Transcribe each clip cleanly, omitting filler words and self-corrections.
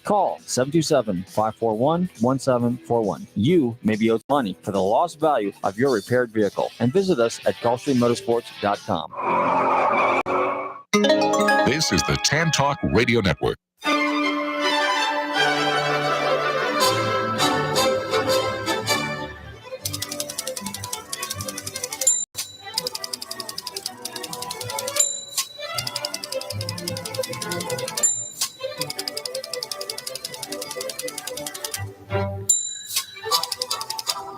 Call 727-541-1741. You may be owed money for the lost value of your repaired vehicle. And visit us at GulfstreamMotorsports.com. This is the TAN Talk Radio Network.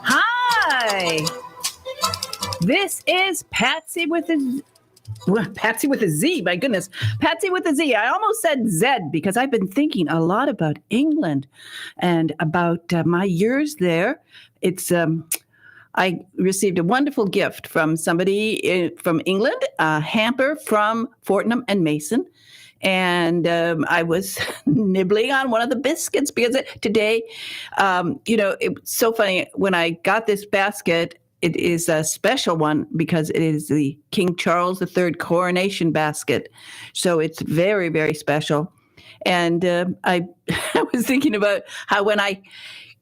Hi, this is Patsy with a Z. My goodness, Patsy with a Z. I almost said Z because I've been thinking a lot about England and about my years there. It's I received a wonderful gift from somebody from England, a hamper from Fortnum and Mason. And I was nibbling on one of the biscuits because today, it's so funny. When I got this basket, it is a special one because it is the King Charles III coronation basket. So it's very, very special. And I was thinking about how when I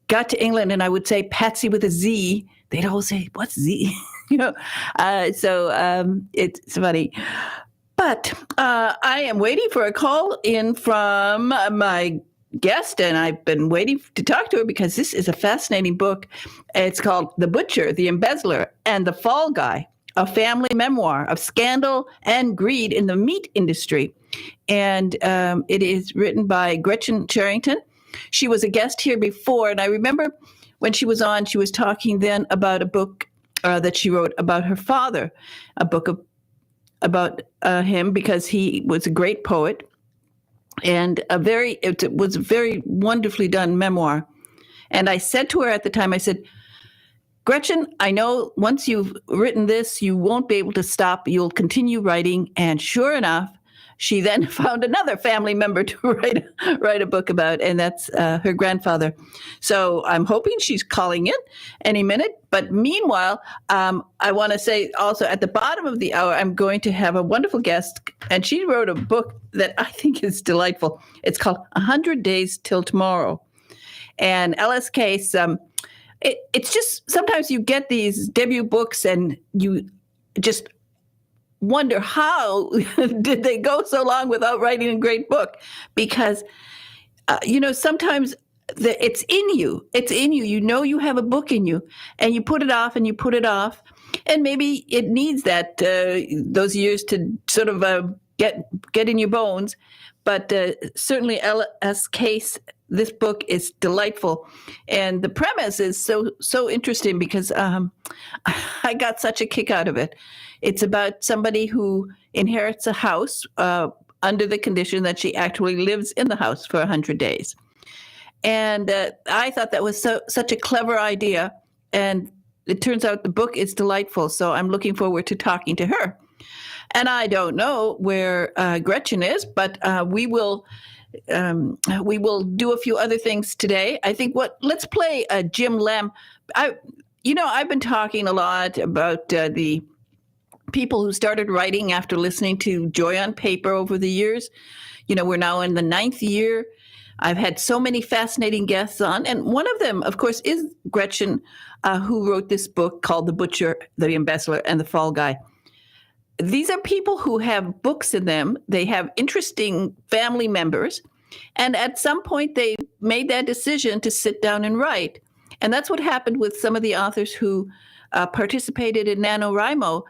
got to England and I would say Patsy with a Z, they'd all say, "What's Z?" So it's funny. But I am waiting for a call in from my guest, and I've been waiting to talk to her because this is a fascinating book. It's called The Butcher, the Embezzler, and the Fall Guy, a family memoir of scandal and greed in the meat industry. And it is written by Gretchen Sherrington. She was a guest here before, and I remember when she was on, she was talking then about a book that she wrote about her father, a book about him because he was a great poet and it was a very wonderfully done memoir. And I said to her at the time, I said, "Gretchen, I know once you've written this, you won't be able to stop. You'll continue writing." And sure enough, she then found another family member to write a book about, and that's her grandfather. So I'm hoping she's calling in any minute. But meanwhile, I want to say also at the bottom of the hour, I'm going to have a wonderful guest, and she wrote a book that I think is delightful. It's called 100 Days Till Tomorrow. And L.S. Case, it's just sometimes you get these debut books and you just wonder how did they go so long without writing a great book? Because, sometimes it's in you. It's in you. You know you have a book in you, and you put it off and you put it off. And maybe it needs that those years to sort of get in your bones. But certainly L.S. Case, this book is delightful. And the premise is so interesting because I got such a kick out of it. It's about somebody who inherits a house under the condition that she actually lives in the house for 100 days. And I thought that was such a clever idea. And it turns out the book is delightful. So I'm looking forward to talking to her. And I don't know where Gretchen is, but we will do a few other things today. I think let's play Jim Lem. I've been talking a lot about the people who started writing after listening to Joy on Paper over the years. We're now in the 9th year. I've had so many fascinating guests on. And one of them, of course, is Gretchen, who wrote this book called The Butcher, the Embezzler, and the Fall Guy. These are people who have books in them. They have interesting family members. And at some point, they made that decision to sit down and write. And that's what happened with some of the authors who participated in NaNoWriMo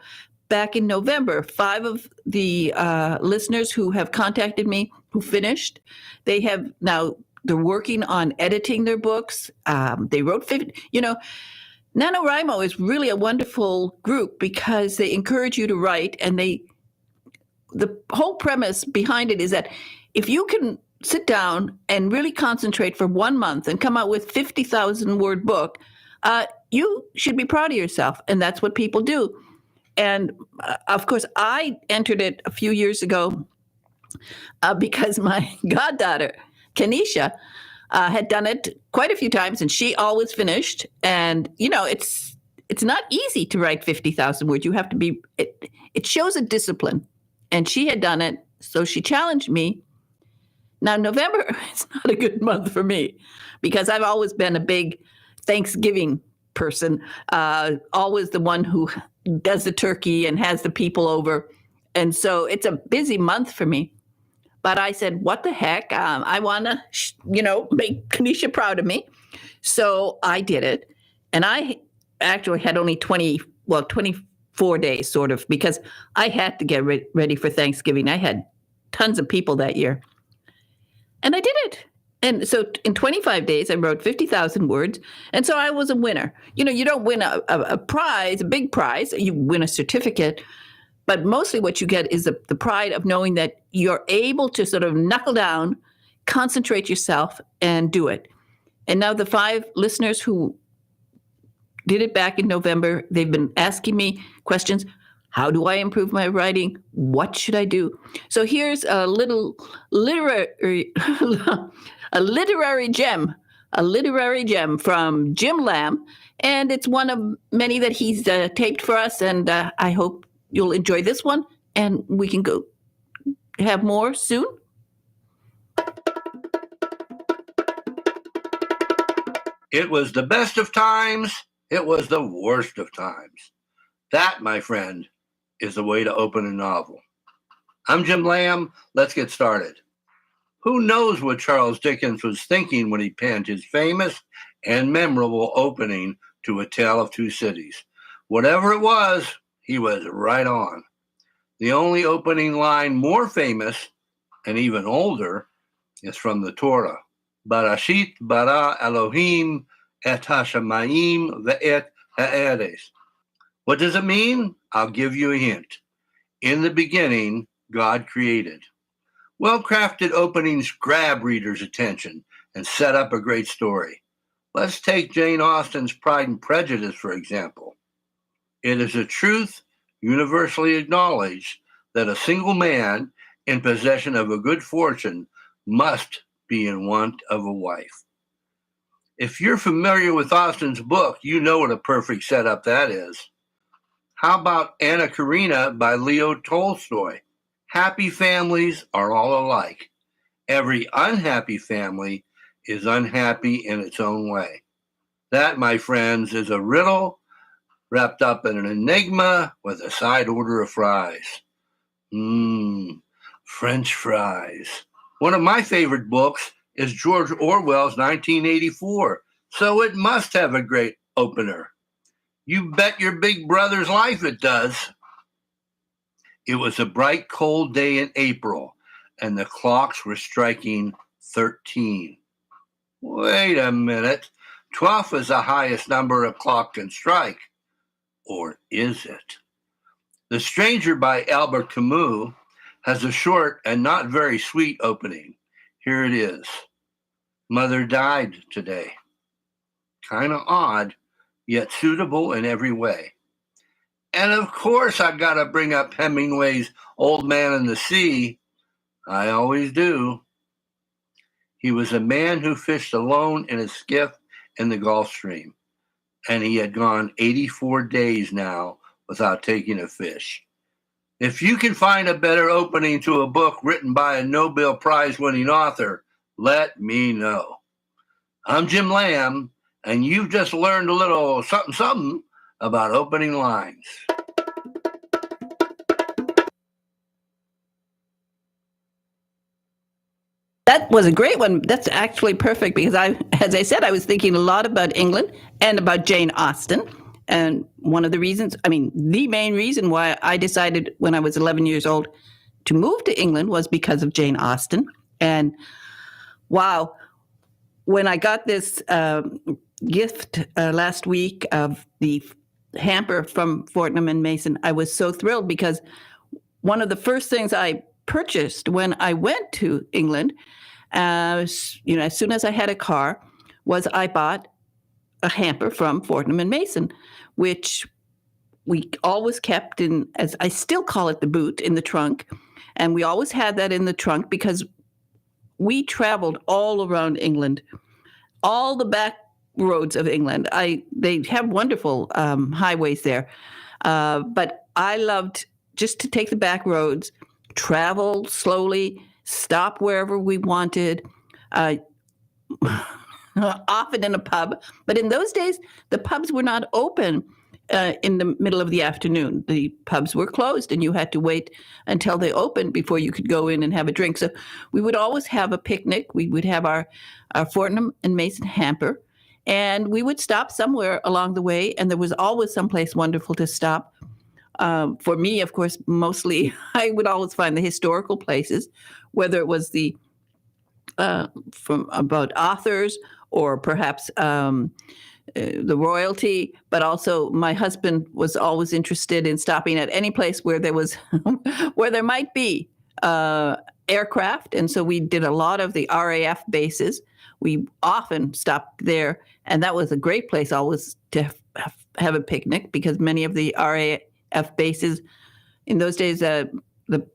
back in November. 5 of the listeners who have contacted me who finished, they're working on editing their books. They wrote 50, NaNoWriMo is really a wonderful group because they encourage you to write, and the whole premise behind it is that if you can sit down and really concentrate for 1 month and come out with 50,000 word book, you should be proud of yourself. And that's what people do. And of course, I entered it a few years ago because my goddaughter, Kenesha, had done it quite a few times, and she always finished. And, it's not easy to write 50,000 words. You have to be, it shows a discipline. And she had done it. So she challenged me Now, November is not a good month for me because I've always been a big Thanksgiving person, always the one who does the turkey and has the people over. And so it's a busy month for me. But I said, what the heck? I want to, make Kanisha proud of me. So I did it. And I actually had only 24 days sort of, because I had to get ready for Thanksgiving. I had tons of people that year. And I did it. And so in 25 days, I wrote 50,000 words. And so I was a winner. You don't win a prize, a big prize. You win a certificate. But mostly what you get is the pride of knowing that you're able to sort of knuckle down, concentrate yourself, and do it. And now the 5 listeners who did it back in November, they've been asking me questions. How do I improve my writing? What should I do? So here's a little literary gem from Jim Lamb. And it's one of many that he's taped for us. And I hope you'll enjoy this one, and we can go have more soon. It was the best of times. It was the worst of times. That, my friend, is the way to open a novel. I'm Jim Lamb. Let's get started. Who knows what Charles Dickens was thinking when he penned his famous and memorable opening to A Tale of Two Cities? Whatever it was, he was right on. The only opening line more famous and even older is from the Torah. Barashit bara Elohim et hashamayim ve'et ha'eres. What does it mean? I'll give you a hint. In the beginning, God created. Well-crafted openings grab readers' attention and set up a great story. Let's take Jane Austen's Pride and Prejudice, for example. It is a truth universally acknowledged that a single man in possession of a good fortune must be in want of a wife. If you're familiar with Austen's book, you know what a perfect setup that is. How about Anna Karenina by Leo Tolstoy? Happy families are all alike. Every unhappy family is unhappy in its own way. That, my friends, is a riddle wrapped up in an enigma with a side order of fries. French fries. One of my favorite books is George Orwell's 1984, so it must have a great opener. You bet your big brother's life it does. It was a bright, cold day in April, and the clocks were striking 13. Wait a minute. 12 is the highest number a clock can strike. Or is it? The Stranger by Albert Camus has a short and not very sweet opening. Here it is. Mother died today. Kind of odd, yet suitable in every way. And of course, I got to bring up Hemingway's Old Man and the Sea. I always do. He was a man who fished alone in a skiff in the Gulf Stream, and he had gone 84 days now without taking a fish. If you can find a better opening to a book written by a Nobel Prize-winning author, let me know. I'm Jim Lamb, and you've just learned a little something about opening lines. That was a great one. That's actually perfect because as I said, I was thinking a lot about England and about Jane Austen. And one of the reasons, the main reason why I decided when I was 11 years old to move to England was because of Jane Austen. And wow, when I got this gift last week of the hamper from Fortnum and Mason, I was so thrilled because one of the first things I purchased when I went to England, as soon as I had a car, was I bought a hamper from Fortnum and Mason, which we always kept in, as I still call it, the boot in the trunk. And we always had that in the trunk because we traveled all around England, all the back roads of England. They have wonderful highways there. But I loved just to take the back roads, travel slowly, stop wherever we wanted, often in a pub. But in those days, the pubs were not open in the middle of the afternoon. The pubs were closed, and you had to wait until they opened before you could go in and have a drink. So we would always have a picnic. We would have our Fortnum and Mason hamper, and we would stop somewhere along the way, and there was always someplace wonderful to stop. For me, of course, mostly I would always find the historical places, whether it was the from about authors or perhaps the royalty, but also my husband was always interested in stopping at any place where there was where there might be aircraft, and so we did a lot of the RAF bases. We often stopped there, and that was a great place always to have a picnic, because many of the RAF bases in those days,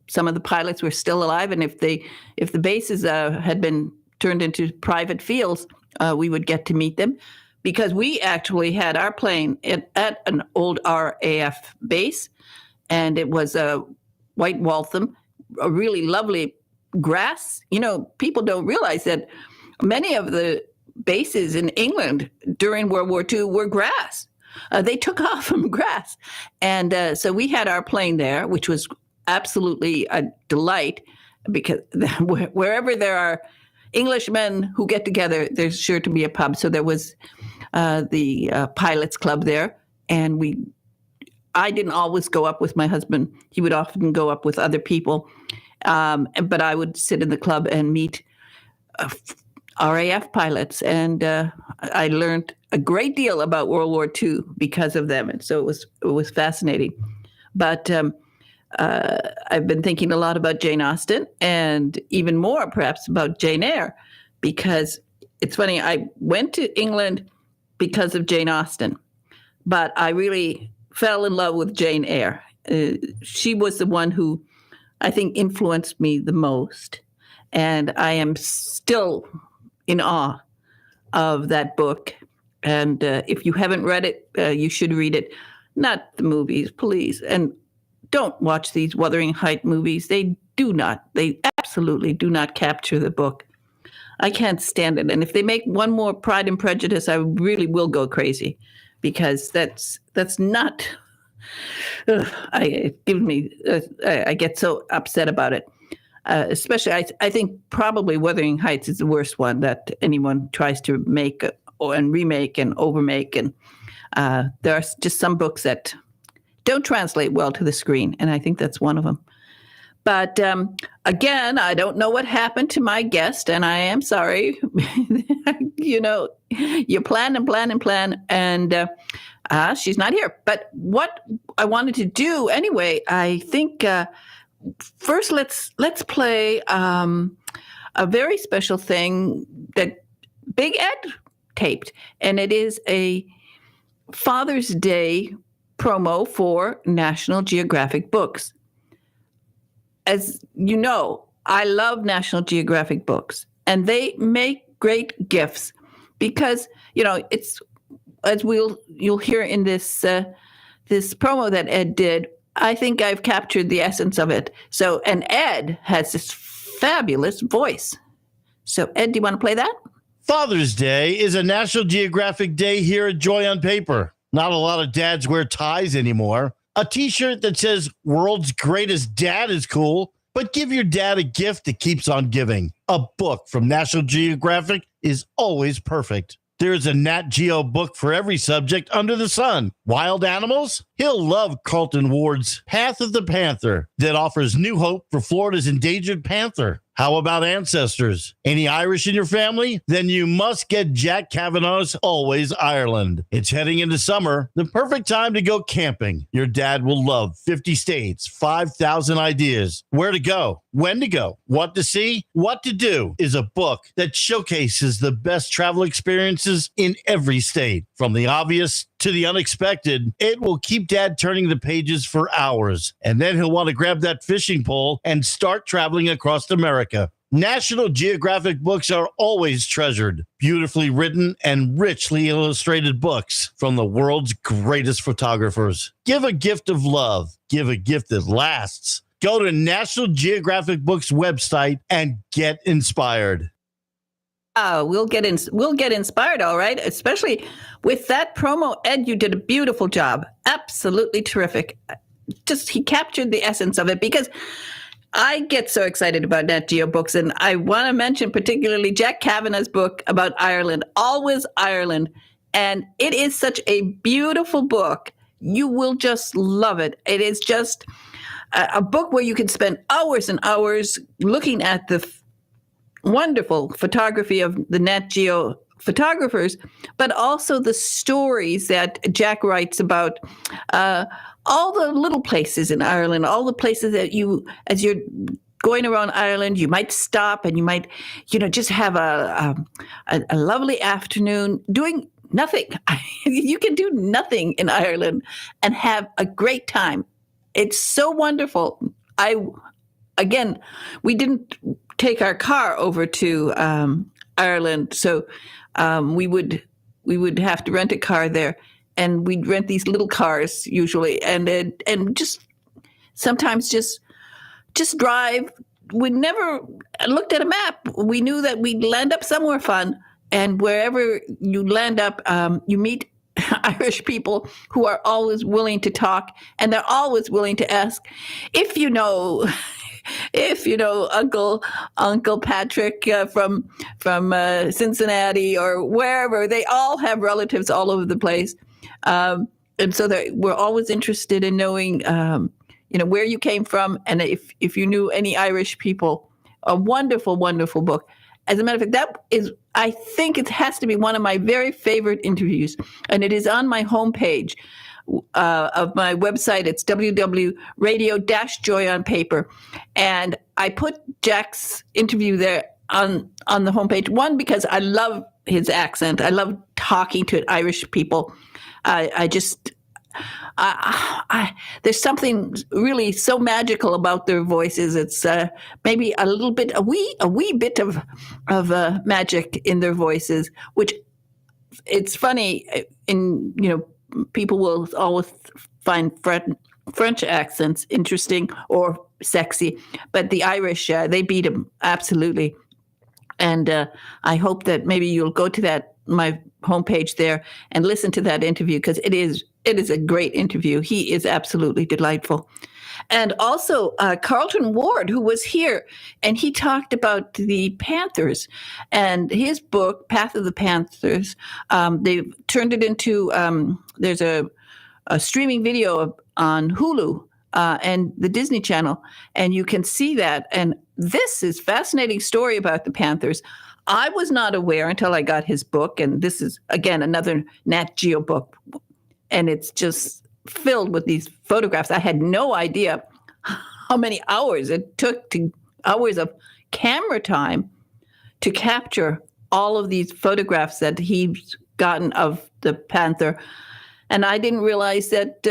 some of the pilots were still alive, and if the bases had been turned into private fields, we would get to meet them, because we actually had our plane at an old RAF base, and it was a White Waltham, a really lovely grass. You know, people don't realize that many of the bases in England during World War II were grass. They took off from grass. And so we had our plane there, which was absolutely a delight, because wherever there are Englishmen who get together, there's sure to be a pub. So there was the Pilots Club there, and I didn't always go up with my husband. He would often go up with other people, but I would sit in the club and meet RAF pilots, and I learned a great deal about World War II because of them, and so it was fascinating. But I've been thinking a lot about Jane Austen, and even more perhaps about Jane Eyre, because it's funny, I went to England because of Jane Austen, but I really fell in love with Jane Eyre. She was the one who I think influenced me the most, and I am still in awe of that book. And if you haven't read it, you should read it. Not the movies, please. And don't watch these Wuthering Heights movies. They absolutely do not capture the book. I can't stand it. And if they make one more Pride and Prejudice, I really will go crazy, because that's not. I get so upset about it. Especially, I think probably Wuthering Heights is the worst one that anyone tries to make and remake and overmake. And there are just some books that don't translate well to the screen, and I think that's one of them. But again, I don't know what happened to my guest, and I am sorry. You know, you plan and plan and plan, and she's not here. But what I wanted to do anyway, I think first let's play a very special thing that Big Ed taped, and it is a Father's Day promo for National Geographic books. As you know, I love National Geographic books, and they make great gifts because, you know, it's, as you'll hear in this this promo that Ed did, I think I've captured the essence of it. So, and Ed has this fabulous voice. So, Ed, do you want to play that? Father's Day is a National Geographic Day here at Joy on Paper. Not a lot of dads wear ties anymore. A t-shirt that says "World's Greatest Dad" is cool, but give your dad a gift that keeps on giving. A book from National Geographic is always perfect. There's a Nat Geo book for every subject under the sun. Wild animals? He'll love Carlton Ward's Path of the Panther that offers new hope for Florida's endangered panther. How about ancestors? Any Irish in your family? Then you must get Jack Kavanagh's Always Ireland. It's heading into summer, the perfect time to go camping. Your dad will love 50 states, 5,000 ideas. Where to go, when to go, what to see, what to do is a book that showcases the best travel experiences in every state. From the obvious to the unexpected, it will keep Dad turning the pages for hours, and then he'll want to grab that fishing pole and start traveling across America. National Geographic books are always treasured. Beautifully written and richly illustrated books from the world's greatest photographers. Give a gift of love. Give a gift that lasts. Go to National Geographic Books website and get inspired. We'll get inspired, all right. Especially with that promo, Ed. You did a beautiful job. Absolutely terrific. He captured the essence of it, because I get so excited about Nat Geo books, and I want to mention particularly Jack Kavanagh's book about Ireland, Always Ireland, and it is such a beautiful book. You will just love it. It is just a book where you can spend hours and hours looking at the wonderful photography of the Nat Geo photographers, but also the stories that Jack writes about all the little places in Ireland, all the places that you, as you're going around Ireland, you might stop and you might, just have a lovely afternoon doing nothing. You can do nothing in Ireland and have a great time. It's so wonderful. We didn't take our car over to Ireland, so we would have to rent a car there, and we'd rent these little cars usually, and just sometimes just drive. We never looked at a map. We knew that we'd land up somewhere fun, and wherever you land up, you meet Irish people who are always willing to talk, and they're always willing to ask if you know Uncle Patrick from Cincinnati or wherever. They all have relatives all over the place, and so we're always interested in knowing where you came from, and if you knew any Irish people. A wonderful, wonderful book. As a matter of fact, I think it has to be one of my very favorite interviews, and it is on my homepage of my website. It's www.radio-joy on paper, and I put Jack's interview there on the homepage. One, because I love his accent. I love talking to Irish people. There's something really so magical about their voices. It's maybe a wee bit of magic in their voices, which it's funny. People will always find French accents interesting or sexy, but the Irish, they beat them absolutely. And I hope that maybe you'll go to my homepage there and listen to that interview, because it is a great interview. He is absolutely delightful. And also Carlton Ward, who was here, and he talked about the Panthers and his book, Path of the Panthers. They've turned it into, there's a streaming video on Hulu and the Disney Channel, and you can see that. And this is a fascinating story about the Panthers. I was not aware until I got his book, and this is, again, another Nat Geo book, and it's just filled with these photographs. I had no idea how many hours it took hours of camera time to capture all of these photographs that he's gotten of the panther. And I didn't realize that,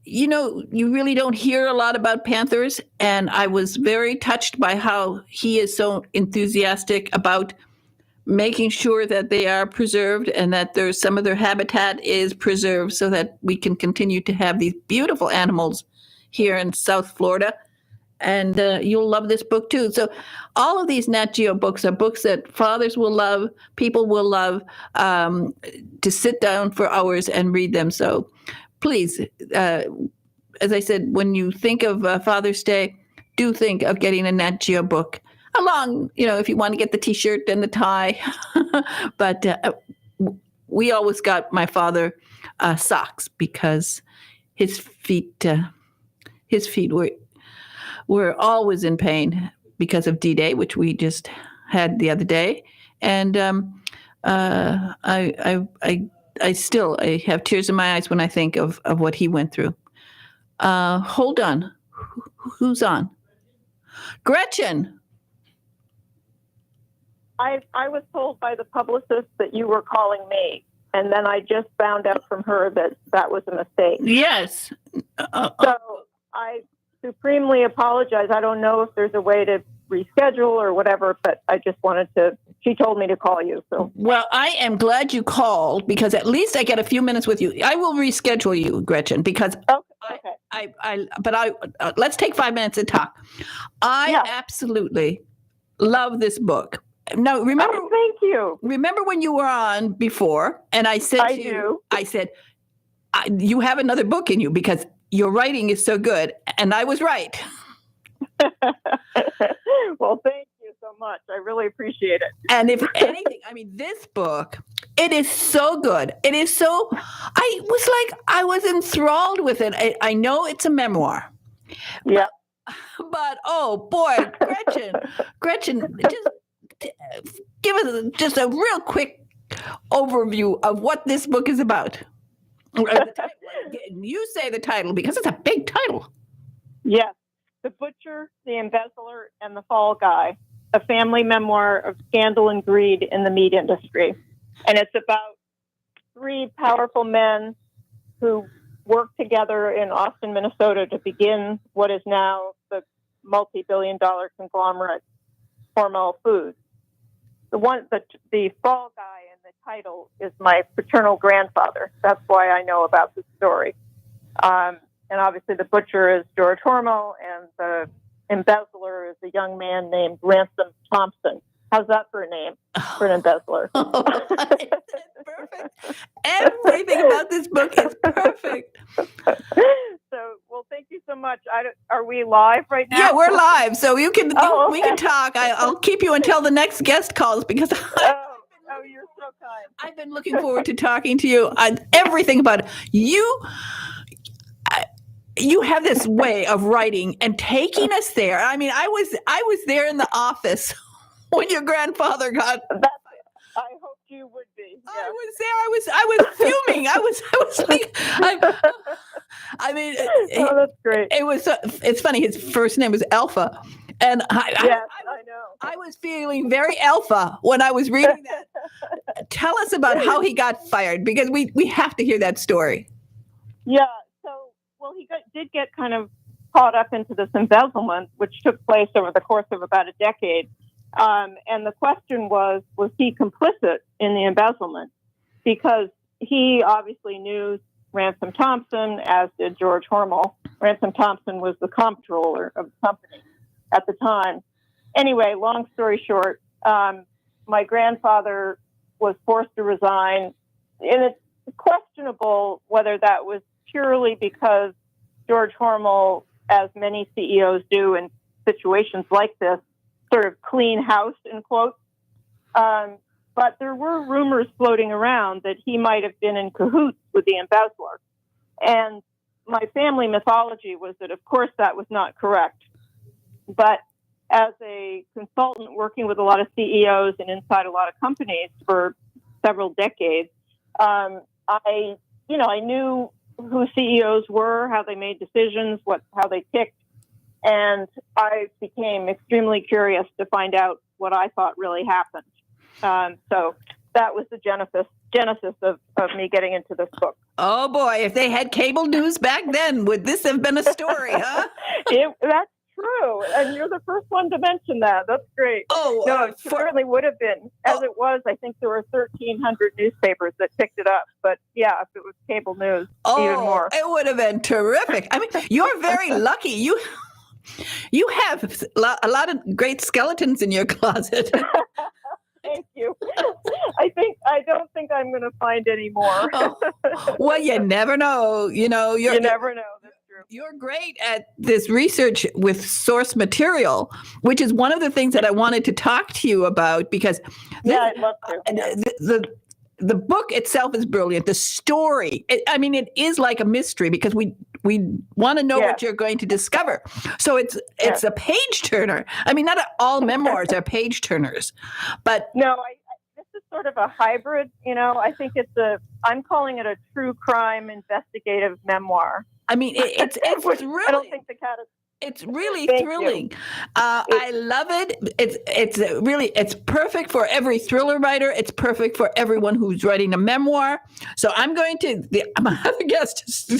you really don't hear a lot about panthers. And I was very touched by how he is so enthusiastic about making sure that they are preserved and that some of their habitat is preserved so that we can continue to have these beautiful animals here in South Florida. And you'll love this book too. So all of these Nat Geo books are books that fathers will love, people will love, to sit down for hours and read them. So please, as I said, when you think of Father's Day, do think of getting a Nat Geo book. Along, if you want to get the T-shirt and the tie. But we always got my father socks, because his feet were always in pain because of D-Day, which we just had the other day. And I have tears in my eyes when I think of what he went through. Hold on. Who's on? Gretchen. I was told by the publicist that you were calling me, and then I just found out from her that was a mistake. Yes. So I supremely apologize. I don't know if there's a way to reschedule or whatever, but I just she told me to call you. So. Well, I am glad you called, because at least I get a few minutes with you. I will reschedule you, Gretchen, because Okay. Let's take 5 minutes and talk. I absolutely love this book. Now, remember, thank you. Remember when you were on before, and I said to you, I said, you have another book in you because your writing is so good, and I was right. Well, thank you so much. I really appreciate it. And if anything, I mean, this book, it is so good. It is so, I was enthralled with it. I know it's a memoir. Yeah. But oh boy, Gretchen, just give us just a real quick overview of what this book is about. You say the title because it's a big title. Yes. The Butcher, the Embezzler, and the Fall Guy, a family memoir of scandal and greed in the meat industry. And it's about 3 powerful men who worked together in Austin, Minnesota to begin what is now the multi-billion-dollar conglomerate Hormel Foods. The Fall Guy in the title is my paternal grandfather. That's why I know about the story. And obviously the butcher is George Hormel, and the embezzler is a young man named Ransom Thompson. How's that for a name for an embezzler? It's perfect. Everything about this book is perfect. So, well, thank you so much. Are we live right now? Yeah, we're live, so we can talk. I'll keep you until the next guest calls because you're so kind. I've been looking forward to talking to you. Everything about it. You have this way of writing and taking us there. I mean, I was there in the office when your grandfather got. I hoped you would be. Yes. I was there. I was fuming. I was like, I mean, that's great. It's funny. His first name was Alpha, and I know. I was feeling very alpha when I was reading that. Tell us about how he got fired because we have to hear that story. Yeah. Well, he did get kind of caught up into this embezzlement, which took place over the course of about a decade. And the question was he complicit in the embezzlement? Because he obviously knew Ransom Thompson, as did George Hormel. Ransom Thompson was the comptroller of the company at the time. Anyway, long story short, my grandfather was forced to resign. And it's questionable whether that was purely because George Hormel, as many CEOs do in situations like this, sort of clean house, in quotes. But there were rumors floating around that he might have been in cahoots with the embezzler. And my family mythology was that, of course, that was not correct. But as a consultant working with a lot of CEOs and inside a lot of companies for several decades, I knew who CEOs were, how they made decisions, how they ticked. And I became extremely curious to find out what I thought really happened. So that was the genesis of me getting into this book. Oh boy, if they had cable news back then, would this have been a story, huh? That's true. And you're the first one to mention that. That's great. Oh, no, it certainly would have been. As it was, I think there were 1,300 newspapers that picked it up. But yeah, if it was cable news, even more. It would have been terrific. I mean, you're very lucky. You have a lot of great skeletons in your closet. Thank you. I don't think I'm going to find any more. Well, you never know. You never know. That's true. You're great at this research with source material, which is one of the things that I wanted to talk to you about because I'd love to. The book itself is brilliant. The story, it is like a mystery because we want to know what you're going to discover. So it's a page turner. I mean, not all memoirs are page turners, but no, this is sort of a hybrid. I think I'm calling it a true crime investigative memoir. I mean, it's really. I don't think the cat is. It's really thrilling. I love it. It's perfect for every thriller writer. It's perfect for everyone who's writing a memoir. So I'm going to have a guest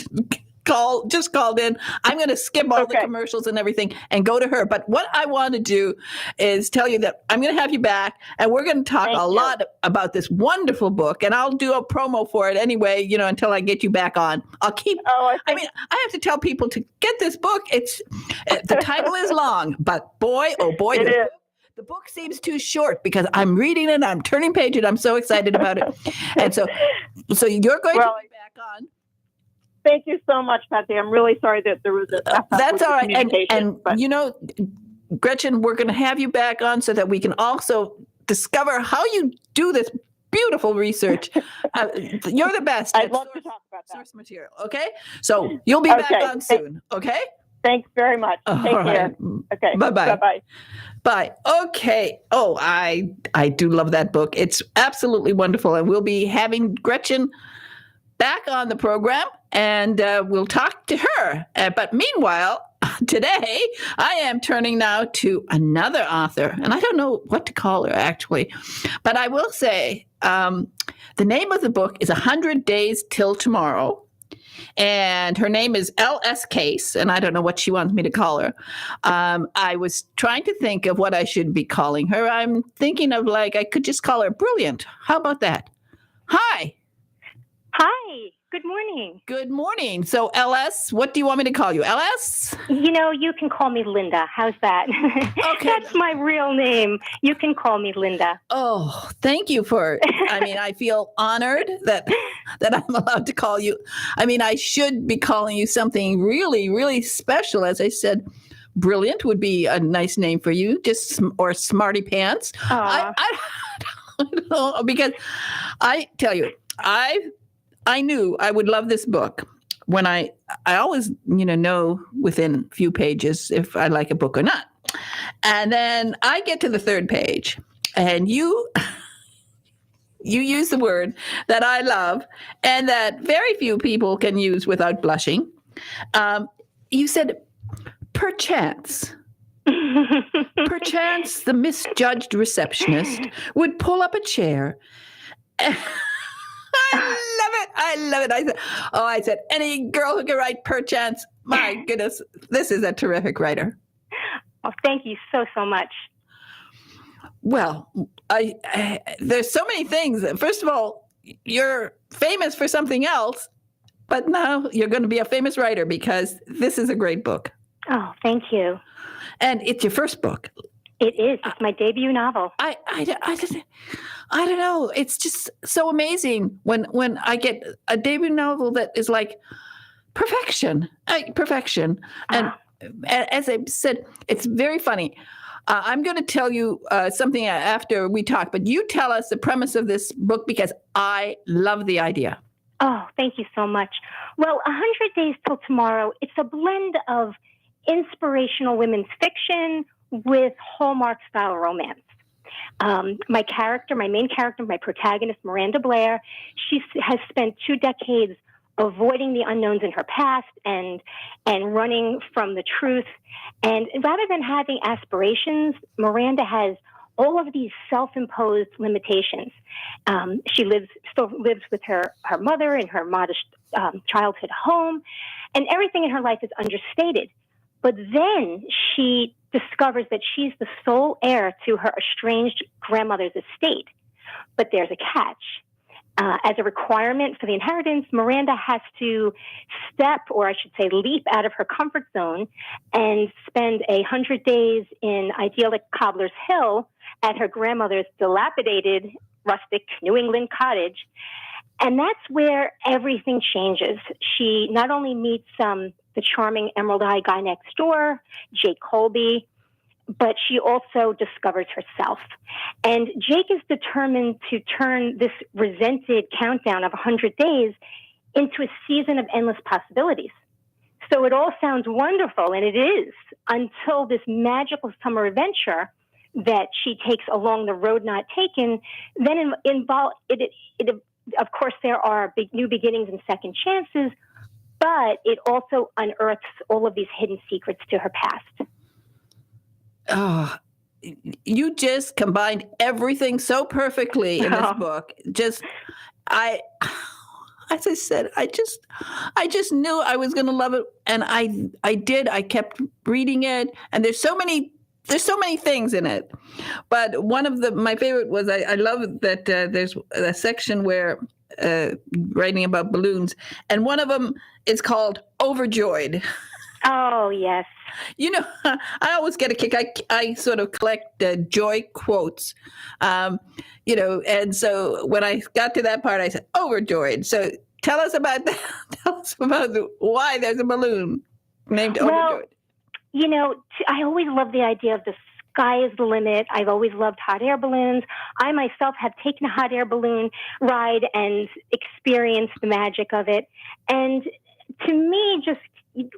called in. I'm going to skip all the commercials and everything and go to her. But what I want to do is tell you that I'm going to have you back, and we're going to talk a lot about this wonderful book. And I'll do a promo for it anyway, until I get you back on. I'll keep. I have to tell people to get this book. It's the title is long, but boy, oh boy, it is. The book seems too short because I'm reading it. I'm turning page, and I'm so excited about it. And so you're going to be back on. Thank you so much, Patsy. I'm really sorry that there was a that's all right. And Gretchen, we're going to have you back on so that we can also discover how you do this beautiful research. You're the best. I'd love to talk about that. Source material. Okay. So you'll be back on soon. Okay. Thanks very much. Take care. Okay. Bye-bye. Bye-bye. Bye. Okay. Oh, I do love that book. It's absolutely wonderful. And we'll be having Gretchen back on the program, and we'll talk to her. But meanwhile, today, I am turning now to another author, and I don't know what to call her, actually. But I will say the name of the book is 100 Days Till Tomorrow. And her name is L.S. Case, and I don't know what she wants me to call her. I was trying to think of what I should be calling her. I'm thinking of I could just call her Brilliant. How about that? Hi. Hi. Good morning. Good morning. So, LS, what do you want me to call you? LS? You can call me Linda. How's that? Okay. That's my real name. You can call me Linda. Oh, thank you I feel honored that I'm allowed to call you. I should be calling you something really, really special. As I said, Brilliant would be a nice name for you, or Smarty Pants. I don't know, because I tell you, I knew I would love this book when I always, know within a few pages if I like a book or not. And then I get to the third page and you use the word that I love and that very few people can use without blushing. You said, perchance. Perchance the misjudged receptionist would pull up a chair. I love it. I said, any girl who can write perchance, my goodness, this is a terrific writer. Oh, thank you so much. Well, there's so many things. First of all, you're famous for something else, but now you're going to be a famous writer because this is a great book. Oh, thank you. And it's your first book. It is. It's my debut novel. I don't know. It's just so amazing when I get a debut novel that is like perfection. Perfection. And as I said, it's very funny. I'm going to tell you something after we talk, but you tell us the premise of this book because I love the idea. Oh, thank you so much. Well, 100 Days Till Tomorrow, it's a blend of inspirational women's fiction with Hallmark-style romance. My main character, my protagonist, Miranda Blair, she has spent 2 decades avoiding the unknowns in her past and running from the truth. And rather than having aspirations, Miranda has all of these self-imposed limitations. She still lives with her mother in her modest childhood home, and everything in her life is understated. But then she discovers that she's the sole heir to her estranged grandmother's estate. But there's a catch. As a requirement for the inheritance, Miranda has to leap out of her comfort zone and spend 100 days in idyllic Cobbler's Hill at her grandmother's dilapidated, rustic New England cottage. And that's where everything changes. She not only meets the charming emerald-eyed guy next door, Jake Colby, but she also discovers herself. And Jake is determined to turn this resented countdown of 100 days into a season of endless possibilities. So it all sounds wonderful, and it is, until this magical summer adventure that she takes along the road not taken, then of course, there are new beginnings and second chances, but it also unearths all of these hidden secrets to her past. Oh, you just combined everything so perfectly in this book. as I said, I just knew I was going to love it, and I did. I kept reading it, and there's so many things in it, but one of my favorite was I love that there's a section where writing about balloons, and one of them is called Overjoyed. Oh, yes. You know, I always get a kick. I sort of collect joy quotes, you know, and so when I got to that part, I said, overjoyed. So tell us about that. Tell us about why there's a balloon named Overjoyed. You know, I always love the idea of the sky is the limit. I've always loved hot air balloons. I myself have taken a hot air balloon ride and experienced the magic of it. And to me, just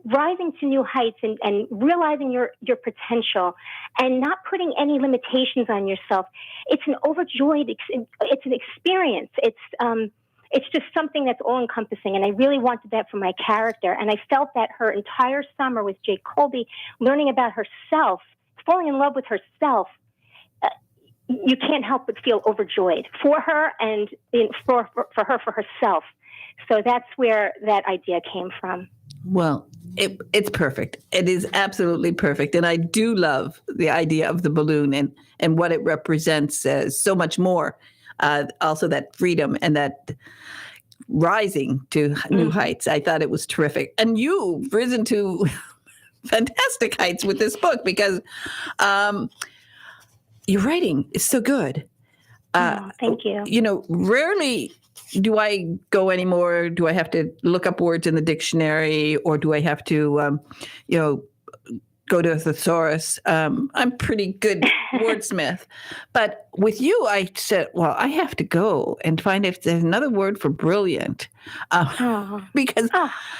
rising to new heights and realizing your potential and not putting any limitations on yourself. It's an overjoyed, it's an experience. It's just something that's all encompassing. And I really wanted that for my character. And I felt that her entire summer with Jake Colby, learning about herself, falling in love with herself, you can't help but feel overjoyed for her and for herself. So that's where that idea came from. Well, it's perfect. It is absolutely perfect. And I do love the idea of the balloon and what it represents as so much more. Also that freedom and that rising to new heights. I thought it was terrific. And you've risen to fantastic heights with this book because your writing is so good. Thank you. You know, rarely do I go anymore? Do I have to look up words in the dictionary, or do I have to, go to a thesaurus? I'm pretty good wordsmith, but with you, I said, well, I have to go and find if there's another word for brilliant, because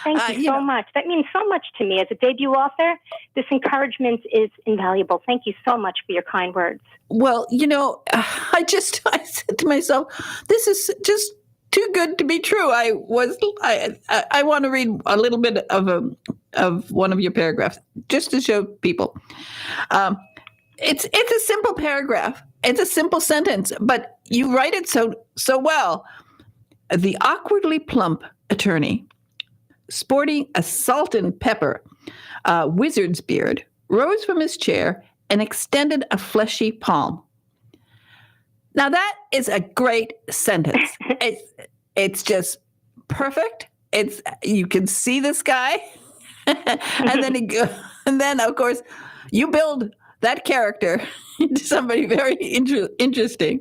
thank you so much. That means so much to me as a debut author. This encouragement is invaluable. Thank you so much for your kind words. Well, you know, I said to myself, this is just too good to be true. I want to read a little bit of one of your paragraphs just to show people. It's a simple paragraph. It's a simple sentence, but you write it so well. The awkwardly plump attorney, sporting a salt and pepper wizard's beard, rose from his chair and extended a fleshy palm. Now that is a great sentence. It's just perfect. You can see the sky, and then of course you build that character into somebody very interesting.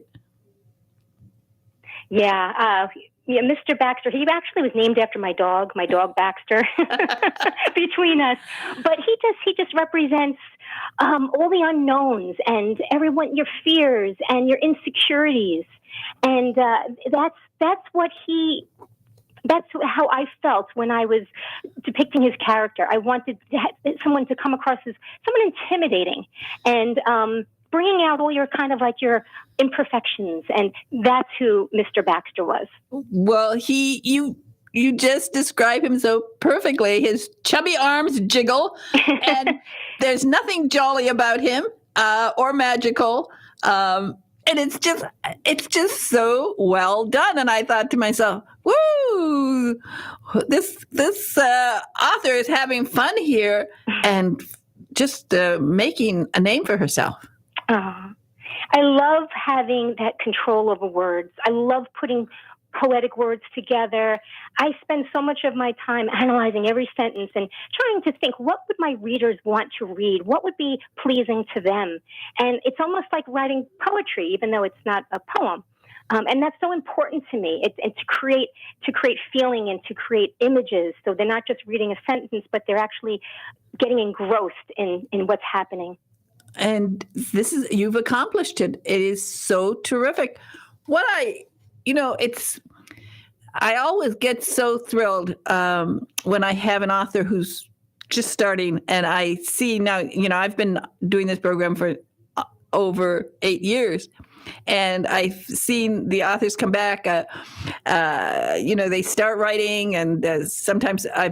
Yeah, Mr. Baxter. He actually was named after my dog Baxter. Between us, but he just represents all the unknowns and everyone, your fears and your insecurities, and that's how I felt when I was depicting his character. I wanted someone to come across as someone intimidating and bringing out all your kind of like your imperfections, and that's who Mr. Baxter was. Well, you just describe him so perfectly. His chubby arms jiggle, and there's nothing jolly about him or magical. And it's just so well done. And I thought to myself, woo, this author is having fun here and just making a name for herself. I love having that control over words. I love putting poetic words together. I spend so much of my time analyzing every sentence and trying to think, what would my readers want to read? What would be pleasing to them? And it's almost like writing poetry, even though it's not a poem. And that's so important to me. And to create feeling and to create images. So they're not just reading a sentence, but they're actually getting engrossed in what's happening. And you've accomplished it. It is so terrific. I always get so thrilled when I have an author who's just starting, and I see now, I've been doing this program for over 8 years, and I've seen the authors come back, they start writing, and sometimes I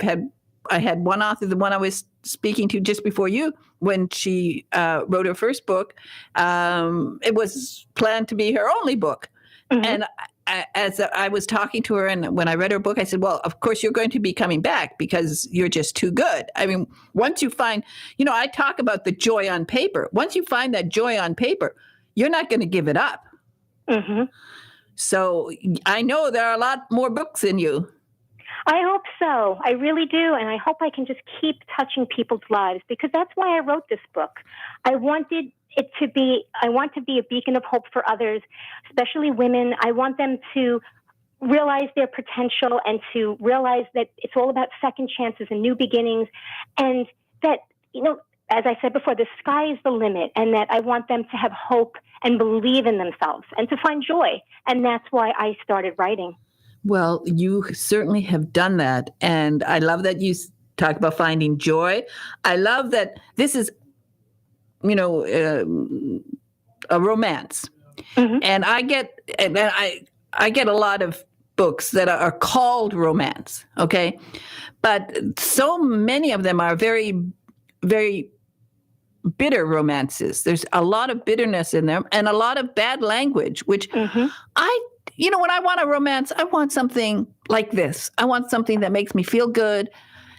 had one author, the one I was speaking to just before you, when she wrote her first book, it was planned to be her only book. Mm-hmm. And as I was talking to her, and when I read her book, I said, well, of course you're going to be coming back because you're just too good. I mean, once you find, I talk about the joy on paper. Once you find that joy on paper, you're not going to give it up. Mm-hmm. So I know there are a lot more books in you. I hope so. I really do. And I hope I can just keep touching people's lives, because that's why I wrote this book. I want to be a beacon of hope for others, especially women. I want them to realize their potential and to realize that it's all about second chances and new beginnings. And that, as I said before, the sky is the limit, and that I want them to have hope and believe in themselves and to find joy. And that's why I started writing. Well, you certainly have done that. And I love that you talk about finding joy. I love that this is, a romance. Mm-hmm. And I get a lot of books that are called romance. Okay. But so many of them are very, very bitter romances. There's a lot of bitterness in them and a lot of bad language, which mm-hmm. when I want a romance, I want something like this. I want something that makes me feel good,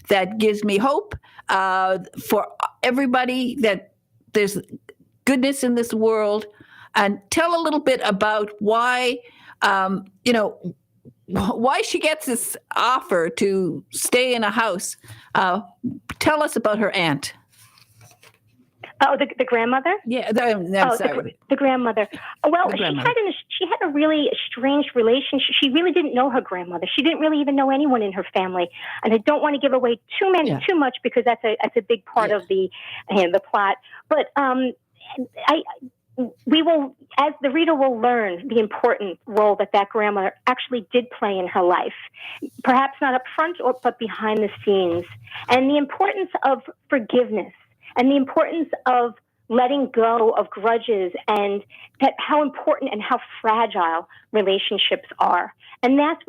that gives me hope for everybody, that there's goodness in this world. And tell a little bit about why, why she gets this offer to stay in a house. Tell us about her aunt. Oh, the grandmother? Yeah, sorry. The grandmother. Well, the grandmother. She had a really strange relationship. She really didn't know her grandmother. She didn't really even know anyone in her family. And I don't want to give away too much, because that's a big part of the plot. But we will, as the reader will learn, the important role that grandmother actually did play in her life, perhaps not up front but behind the scenes, and the importance of forgiveness. And the importance of letting go of grudges, and how important and how fragile relationships are. And that's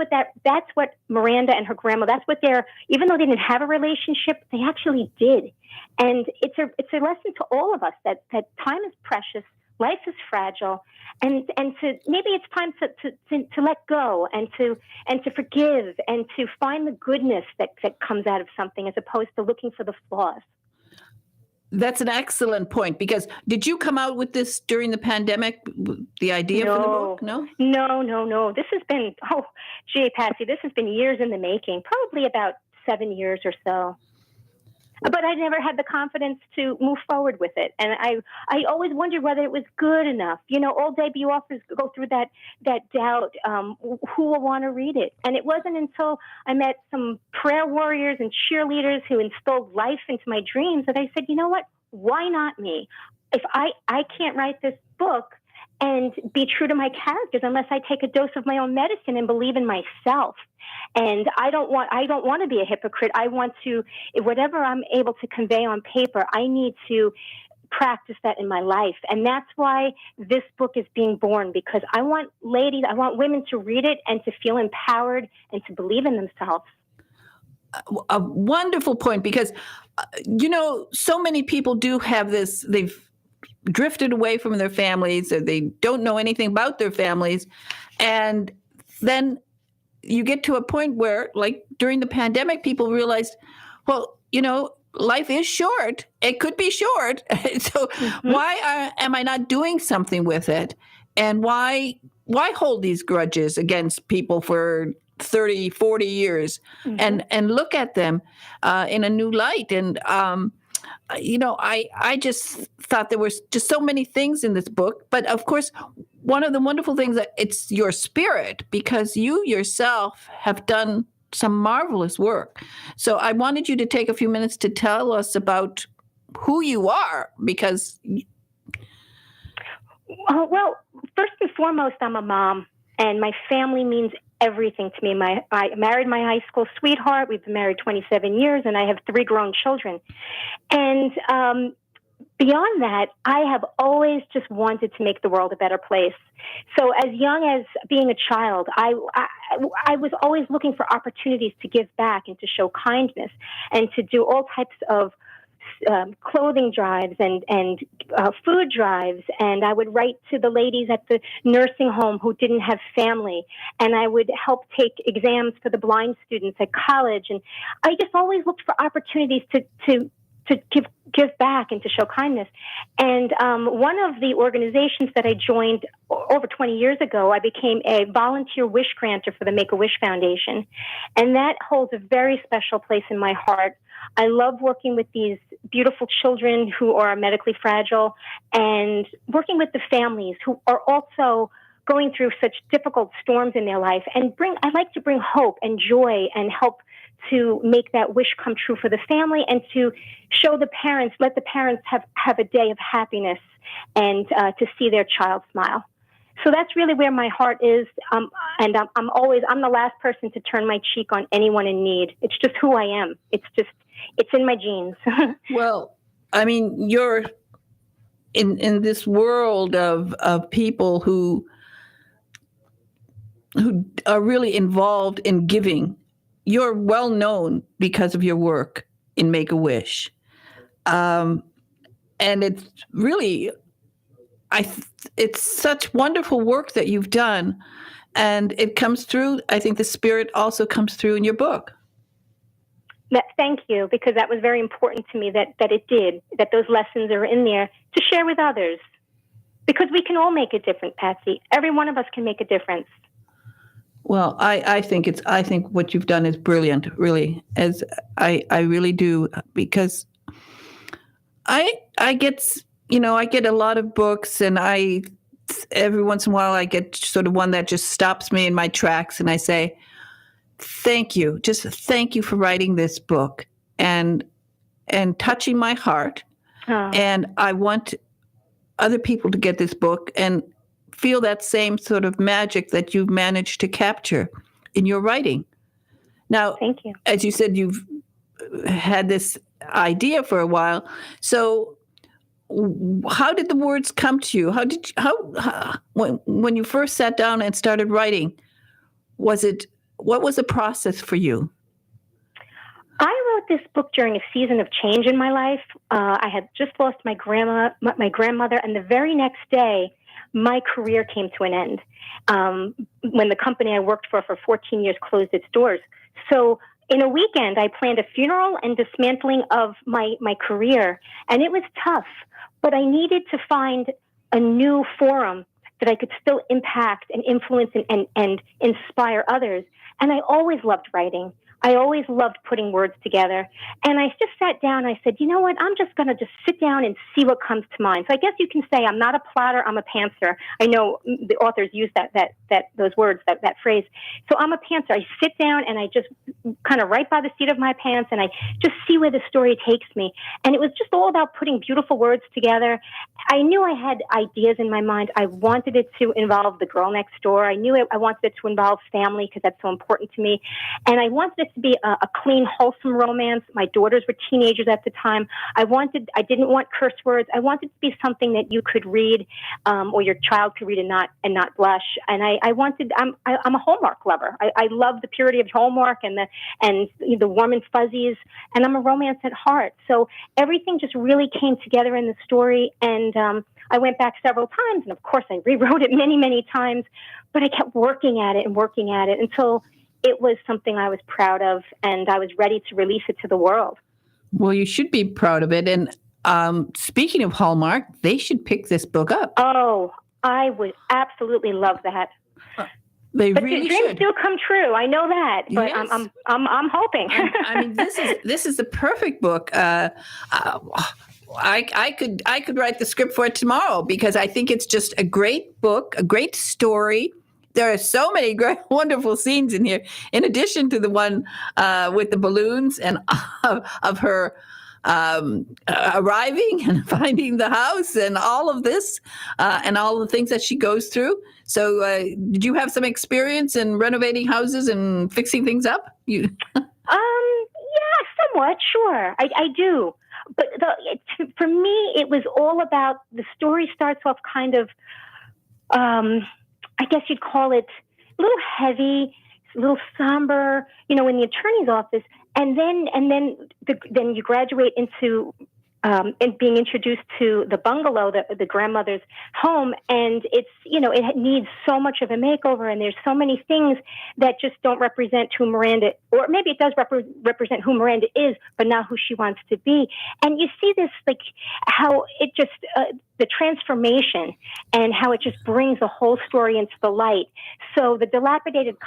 what Miranda and her grandma, even though they didn't have a relationship, they actually did. And it's a lesson to all of us that time is precious, life is fragile, and to maybe it's time to let go and to forgive and to find the goodness that comes out of something, as opposed to looking for the flaws. That's an excellent point, because did you come out with this during the pandemic, the idea for the book? No? No. This has been, Patsy, this has been years in the making, probably about 7 years or so. But I never had the confidence to move forward with it. And I always wondered whether it was good enough. All debut authors go through that doubt, who will want to read it? And it wasn't until I met some prayer warriors and cheerleaders who instilled life into my dreams that I said, you know what? Why not me? If I can't write this book and be true to my characters unless I take a dose of my own medicine and believe in myself. And I don't want to be a hypocrite. I want to, whatever I'm able to convey on paper, I need to practice that in my life. And that's why this book is being born, because I want women to read it and to feel empowered and to believe in themselves. A wonderful point, because, so many people do have this, they've drifted away from their families, or they don't know anything about their families. And then you get to a point where, like during the pandemic, people realized, well, life is short. It could be short. So why am I not doing something with it? And why hold these grudges against people for 30, 40 years and look at them in a new light? And, I just thought there was just so many things in this book. But of course, one of the wonderful things that it's your spirit, because you yourself have done some marvelous work. So I wanted you to take a few minutes to tell us about who you are, because. Well, first and foremost, I'm a mom, and my family means everything to me. I married my high school sweetheart. We've been married 27 years, and I have 3 grown children. And beyond that, I have always just wanted to make the world a better place. So as young as being a child, I was always looking for opportunities to give back and to show kindness and to do all types of clothing drives and food drives, and I would write to the ladies at the nursing home who didn't have family, and I would help take exams for the blind students at college, and I just always looked for opportunities to give back and to show kindness. And one of the organizations that I joined over 20 years ago, I became a volunteer wish granter for the Make-A-Wish Foundation. And that holds a very special place in my heart. I love working with these beautiful children who are medically fragile and working with the families who are also going through such difficult storms in their life. And I like to bring hope and joy and help to make that wish come true for the family and to show the parents, let the parents have a day of happiness and to see their child smile. So that's really where my heart is. And I'm the last person to turn my cheek on anyone in need. It's just who I am. It's in my genes. Well, I mean, you're in this world of people who are really involved in giving. You're well known because of your work in Make-A-Wish. And it's really, it's such wonderful work that you've done. And it comes through, I think the spirit also comes through in your book. Thank you, because that was very important to me that it did, that those lessons are in there to share with others. Because we can all make a difference, Patsy. Every one of us can make a difference. Well, I think what you've done is brilliant, really, as I really do, because I get a lot of books, and every once in a while I get sort of one that just stops me in my tracks, and I say, thank you for writing this book and touching my heart. Oh. And I want other people to get this book and feel that same sort of magic that you've managed to capture in your writing. Now, thank you. As you said, you've had this idea for a while. So how did the words come to you? When you first sat down and started writing, what was the process for you? I wrote this book during a season of change in my life. I had just lost my grandmother, and the very next day, my career came to an end when the company I worked for 14 years closed its doors. So in a weekend, I planned a funeral and dismantling of my career, and it was tough, but I needed to find a new forum that I could still impact and influence and inspire others. And I always loved writing. I always loved putting words together. And I just sat down and I said, you know what, I'm just going to just sit down and see what comes to mind. So I guess you can say I'm not a plotter, I'm a pantser. I know the authors use those words, that phrase. So I'm a pantser. I sit down and I just kind of right by the seat of my pants and I just see where the story takes me. And it was just all about putting beautiful words together. I knew I had ideas in my mind. I wanted it to involve the girl next door. I knew I wanted it to involve family because that's so important to me. And I wanted it to be a clean, wholesome romance. My daughters were teenagers at the time. I didn't want curse words. I wanted it to be something that you could read, or your child could read and not blush. And I'm a Hallmark lover. I love the purity of Hallmark and the warm and fuzzies. And I'm a romance at heart. So everything just really came together in the story. And I went back several times, and of course I rewrote it many, many times. But I kept working at it until it was something I was proud of, and I was ready to release it to the world. Well, you should be proud of it. And speaking of Hallmark, they should pick this book up. Oh, I would absolutely love that. They but really dreams should. do come true. I know that, but yes. I'm hoping. I mean, this is the perfect book. I could write the script for it tomorrow because I think it's just a great book, a great story. There are so many great, wonderful scenes in here, in addition to the one with the balloons and of her arriving and finding the house and all of this and all the things that she goes through. So did you have some experience in renovating houses and fixing things up? Yeah, somewhat, sure. I do. But for me, it was all about, the story starts off kind of, I guess you'd call it a little heavy, a little somber, in the attorney's office, and then you graduate into and being introduced to the bungalow, the grandmother's home, and it's, it needs so much of a makeover, and there's so many things that just don't represent who Miranda, or maybe it does represent who Miranda is, but not who she wants to be. And you see this, like how it just, the transformation and how it just brings the whole story into the light. So the dilapidated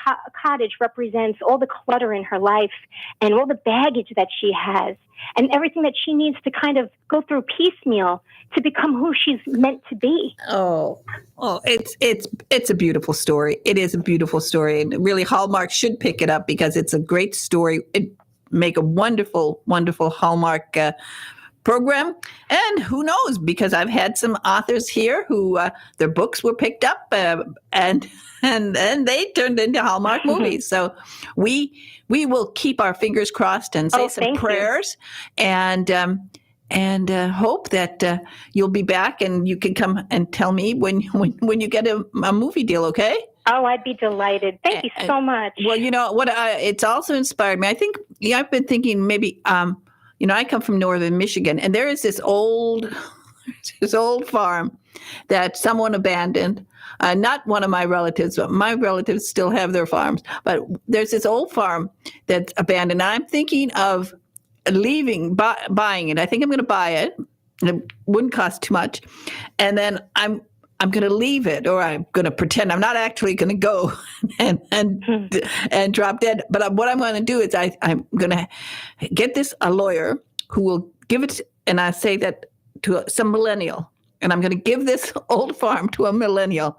cottage represents all the clutter in her life and all the baggage that she has, and everything that she needs to kind of go through piecemeal to become who she's meant to be. Oh, it's a beautiful story. It is a beautiful story, and really Hallmark should pick it up because it's a great story. It make a wonderful, wonderful Hallmark program. And who knows, because I've had some authors here who their books were picked up and they turned into Hallmark movies. So we will keep our fingers crossed and say some prayers and hope that you'll be back and you can come and tell me when you get a movie deal, okay? Oh, I'd be delighted. Thank you so much. Well, it's also inspired me. I think I've been thinking maybe I come from northern Michigan, and there is this old farm that someone abandoned. Not one of my relatives, but my relatives still have their farms. But there's this old farm that's abandoned. I'm thinking of buying it. I think I'm going to buy it. It wouldn't cost too much. And then I'm going to leave it, or I'm going to pretend I'm not actually going to go and drop dead. But what I'm going to do is I'm going to get a lawyer who will give it, and I say that to some millennial, and I'm going to give this old farm to a millennial,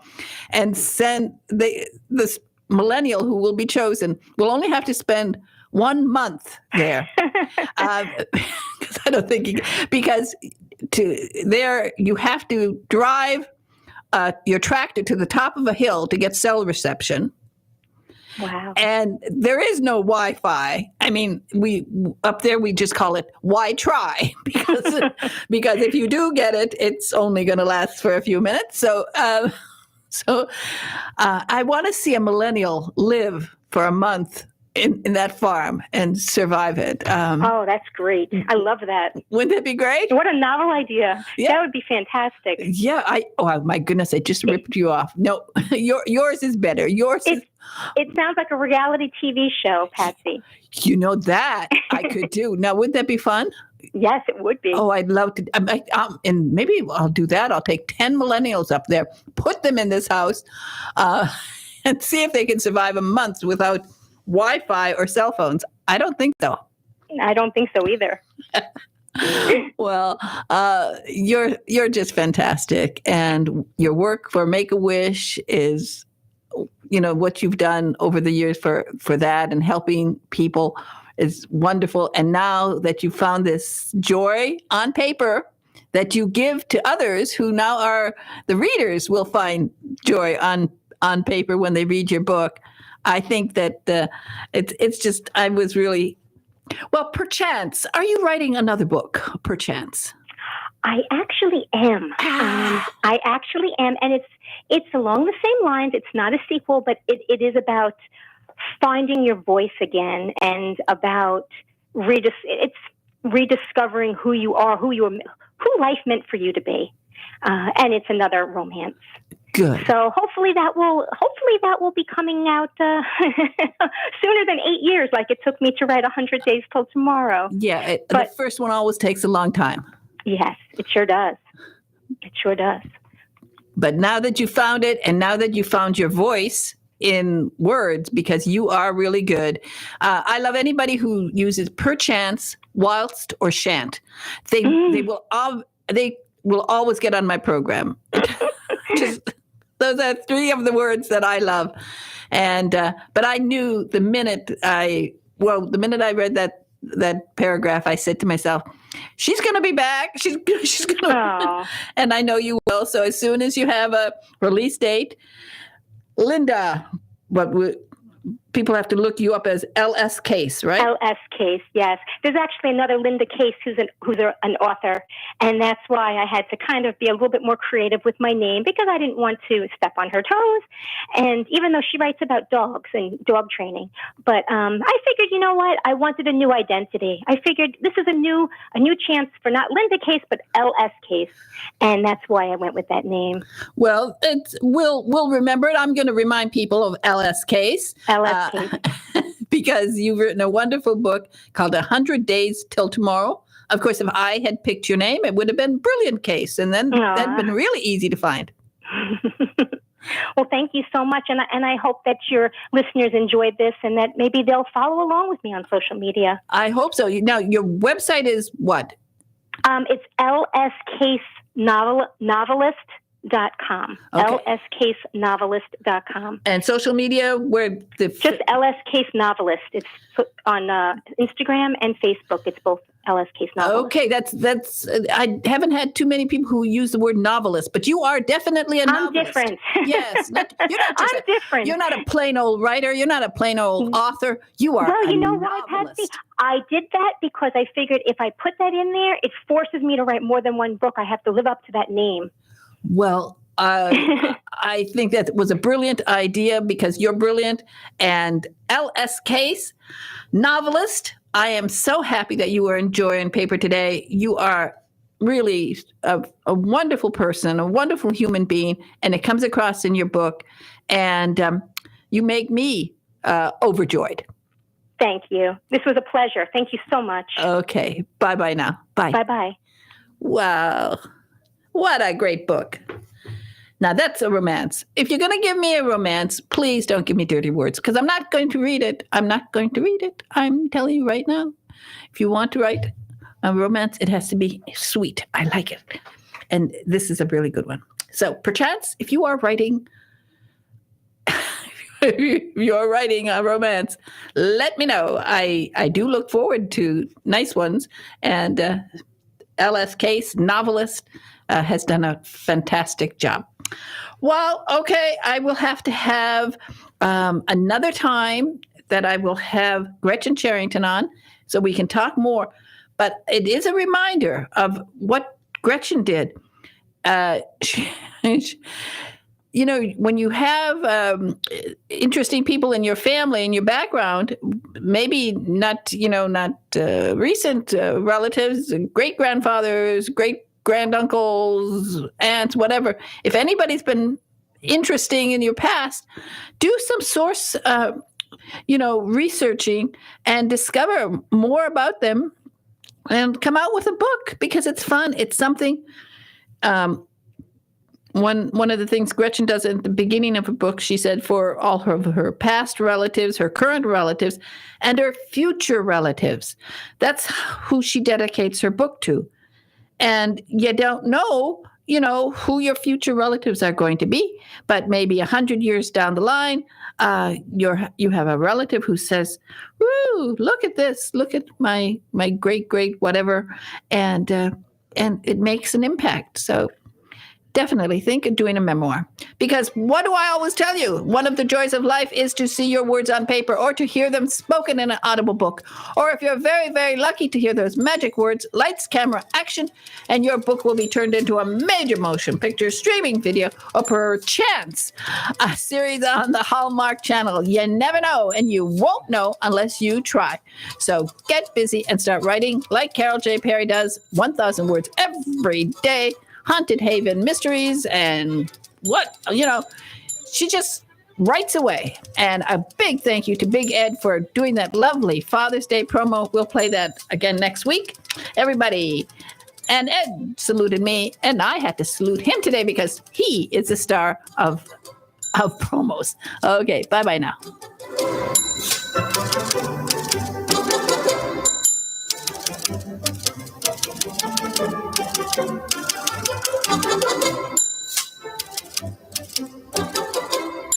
and send this millennial who will be chosen will only have to spend 1 month there. Because I don't think because you have to drive your tractor to the top of a hill to get cell reception. Wow. And there is no Wi-Fi. I mean, we up there, we just call it why try because if you do get it, it's only going to last for a few minutes. So I want to see a millennial live for a month in that farm and survive it. That's great. I love that. Wouldn't that be great? What a novel idea. Yeah. That would be fantastic. Yeah. Oh my goodness. I just ripped you off. No, yours is better. It sounds like a reality TV show, Patsy. You know that I could do. Now, wouldn't that be fun? Yes, it would be. Oh, I'd love to. And maybe I'll do that. I'll take 10 millennials up there, put them in this house, and see if they can survive a month without Wi-Fi or cell phones. I don't think so. I don't think so either. Well, you're just fantastic, and your work for Make-A-Wish is, what you've done over the years for that and helping people is wonderful. And now that you found this joy on paper that you give to others who now are the readers will find joy on paper when they read your book. I think that it's just, I was really, well, perchance, are you writing another book, perchance? I actually am. I actually am. And it's along the same lines. It's not a sequel, but it is about finding your voice again and about it's rediscovering who you are, who life meant for you to be. And it's another romance. Good. So hopefully that will be coming out sooner than 8 years, like it took me to write 100 Days Till Tomorrow. Yeah, the first one always takes a long time. Yes, it sure does. It sure does. But now that you found it, and now that you found your voice in words, because you are really good, I love anybody who uses perchance, whilst, or shan't. They will always get on my program. Those are three of the words that I love. And but I knew the minute I read that paragraph, I said to myself, she's going to be back. She's going to, and I know you will. So as soon as you have a release date, Linda, people have to look you up as LS Case, right? LS Case, yes. There's actually another Linda Case who's an author, and that's why I had to kind of be a little bit more creative with my name because I didn't want to step on her toes. And even though she writes about dogs and dog training, but I figured, you know what? I wanted a new identity. I figured this is a new chance for not Linda Case but LS Case, and that's why I went with that name. Well, we'll remember it. I'm going to remind people of LS Case. LS Case. Because you've written a wonderful book called 100 Days Till Tomorrow. Of course, if I had picked your name, it would have been Brilliant Case, and then that'd been really easy to find. Well, thank you so much, and I hope that your listeners enjoyed this and that maybe they'll follow along with me on social media. I hope so. Now, your website is what? It's lscasenovelist.com. Okay. lscasenovelist.com. And social media, where just LS Case Novelist. It's on Instagram and Facebook. It's both LS Case Novelist. Okay, that's. I haven't had too many people who use the word novelist, but you are definitely a novelist. I'm different. Yes, you're not just I'm different. You're not a plain old writer. You're not a plain old author. You are. Well, you know novelist. what, Patsy? I did that because I figured if I put that in there, it forces me to write more than one book. I have to live up to that name. Well, I think that was a brilliant idea because you're brilliant. And LS Case, novelist, I am so happy that you are enjoying paper today. You are really a wonderful person, a wonderful human being, and it comes across in your book. And you make me overjoyed. Thank you. This was a pleasure. Thank you so much. Okay. Bye-bye now. Bye. Bye-bye. Wow. What a great book. Now, that's a romance. If you're going to give me a romance, please don't give me dirty words because I'm not going to read it. I'm not going to read it. I'm telling you right now. If you want to write a romance, it has to be sweet. I like it. And this is a really good one. So, perchance, if you are writing a romance, let me know. I do look forward to nice ones. And LS Case, novelist, has done a fantastic job. Well, okay, I will have to have another time that I will have Gretchen Sherrington on so we can talk more. But it is a reminder of what Gretchen did. You know, when you have interesting people in your family, in your background, maybe not recent relatives, great-grandfathers, great-granduncles, aunts, whatever. If anybody's been interesting in your past, do some source, researching and discover more about them and come out with a book because it's fun. It's something. One of the things Gretchen does at the beginning of a book, she said, for all of her past relatives, her current relatives, and her future relatives. That's who she dedicates her book to. And you don't know, who your future relatives are going to be, but maybe 100 years down the line, you have a relative who says, "Woo, look at this! Look at my great whatever," and it makes an impact. So. Definitely think of doing a memoir. Because what do I always tell you? One of the joys of life is to see your words on paper or to hear them spoken in an audible book. Or if you're very, very lucky to hear those magic words, lights, camera, action, and your book will be turned into a major motion picture, streaming video, or perchance a series on the Hallmark Channel. You never know, and you won't know unless you try. So get busy and start writing like Carol J. Perry does, 1,000 words every day. Haunted Haven mysteries and she just writes away. And a big thank you to Big Ed for doing that lovely Father's Day promo. We'll play that again next week. Everybody. And Ed saluted me, and I had to salute him today because he is the star of promos. Okay, bye-bye now.